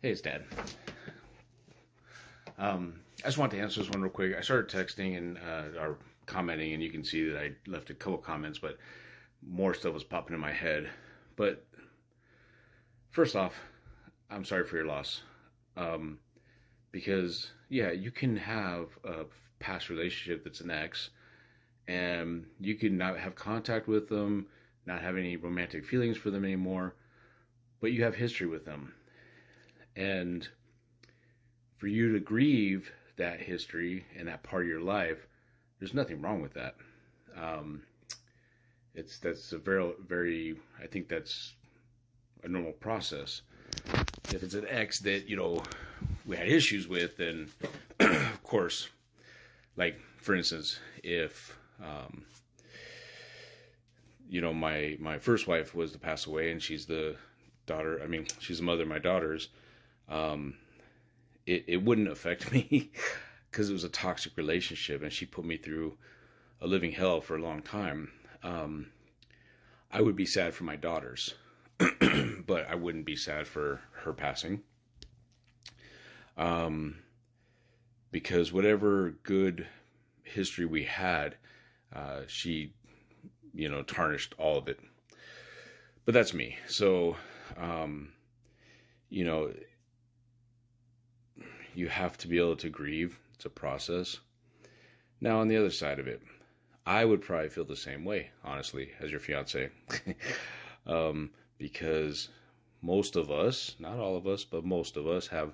Hey, it's Dad. I just want to answer this one real quick. I started texting and or commenting, and you can see that I left a couple comments, but more stuff was popping in my head. But first off, I'm sorry for your loss. Um, because, yeah, you can have a past relationship that's an ex, and you can not have contact with them, not have any romantic feelings for them anymore, but you have history with them. And for you to grieve that history and that part of your life, there's nothing wrong with that. Um, that's a very I think that's a normal process. If it's an ex that we had issues with, then of course, like for instance, if my first wife was to pass away, and she's the daughter. I mean, she's the mother of my daughters. Um, it wouldn't affect me because it was a toxic relationship and she put me through a living hell for a long time. I would be sad for my daughters, but I wouldn't be sad for her passing. Um, because whatever good history we had, she, tarnished all of it. But that's me. So, um, you know, you have to be able to grieve. It's a process. Now, on the other side of it, I would probably feel the same way, honestly, as your fiance. Because most of us, not all of us, but most of us have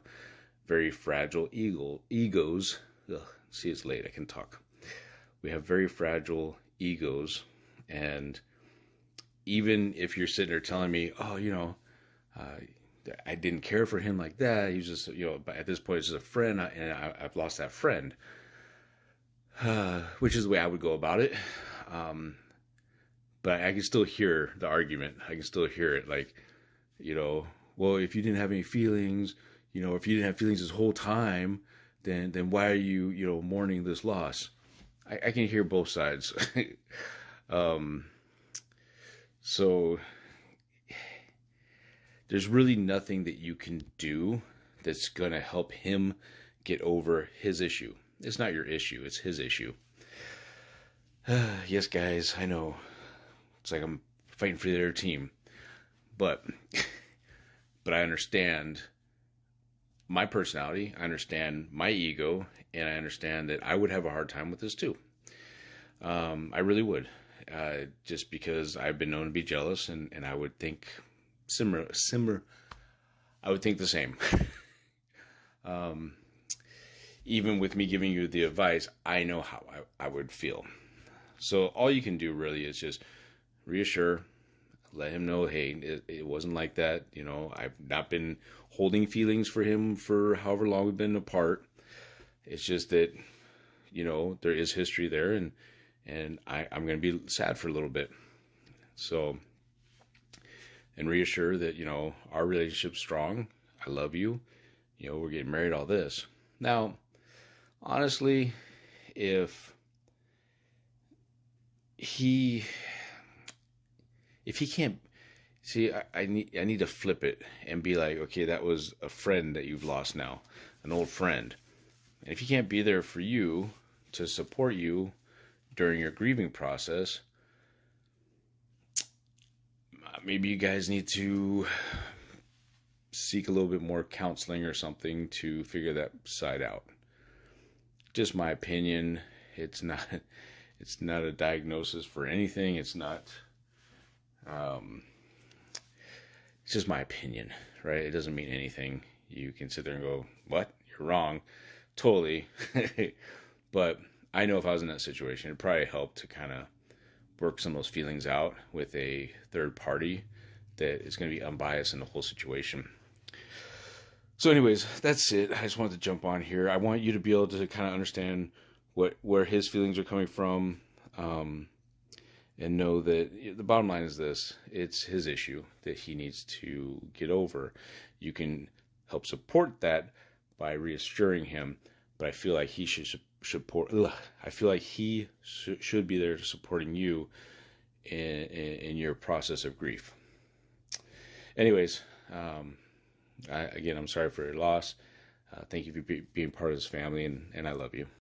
very fragile egos. Ugh, see, it's late. I can talk. We have very fragile egos. And even if you're sitting there telling me, oh, I didn't care for him like that. He was just, at this point, it's just a friend, and I've lost that friend, which is the way I would go about it. But I can still hear the argument. I can still hear it, like, well, if you didn't have any feelings, if you didn't have feelings this whole time, then why are you, mourning this loss? I can hear both sides. So there's really nothing that you can do that's going to help him get over his issue. It's not your issue, it's his issue. Yes, guys, I know. It's like I'm fighting for the other team. But I understand my personality, I understand my ego, and I understand that I would have a hard time with this too. I really would. Just because I've been known to be jealous, and I would think similar. I would think the same. Even with me giving you the advice, I know how I would feel. So all you can do really is just reassure, let him know, hey, it wasn't like that. I've not been holding feelings for him for however long we've been apart. It's just that, there is history there, and I'm going to be sad for a little bit. So, and reassure that, our relationship's strong. I love you. We're getting married, all this. Now, honestly, if he can't see, I need to flip it and be like, okay, that was a friend that you've lost now, an old friend. And if he can't be there for you to support you during your grieving process, maybe you guys need to seek a little bit more counseling or something to figure that side out. Just my opinion. It's not a diagnosis for anything. It's not, it's just my opinion, right? It doesn't mean anything. You can sit there and go, what? You're wrong. Totally. But I know if I was in that situation, it'd probably help to kind of work some of those feelings out with a third party that is going to be unbiased in the whole situation. So anyways, that's it. I just wanted to jump on here. I want you to be able to kind of understand where his feelings are coming from, and know that the bottom line is this: it's his issue that he needs to get over. You can help support that by reassuring him, but I feel like he should support. I feel like he should be there supporting you in your process of grief. Anyways, Again, I'm sorry for your loss. Thank you for being part of this family, and I love you.